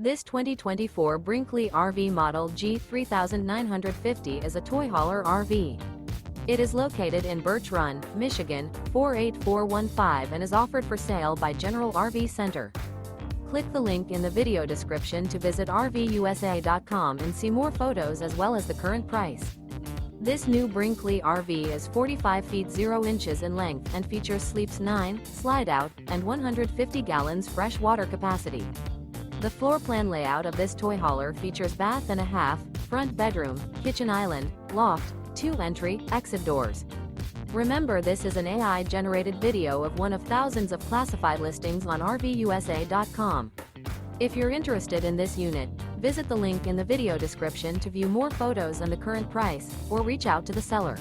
This 2024 Brinkley RV Model G 3950 is a toy hauler RV. It is located in Birch Run, Michigan, 48415 and is offered for sale by General RV Center. Click the link in the video description to visit RVUSA.com and see more photos as well as the current price. This new Brinkley RV is 45 feet 0 inches in length and features sleeps 9, slide-out, and 150 gallons fresh water capacity. The floor plan layout of this toy hauler features bath and a half, front bedroom, kitchen island, loft, 2 entry, exit doors. Remember, this is an AI-generated video of one of thousands of classified listings on RVUSA.com. If you're interested in this unit, visit the link in the video description to view more photos and the current price, or reach out to the seller.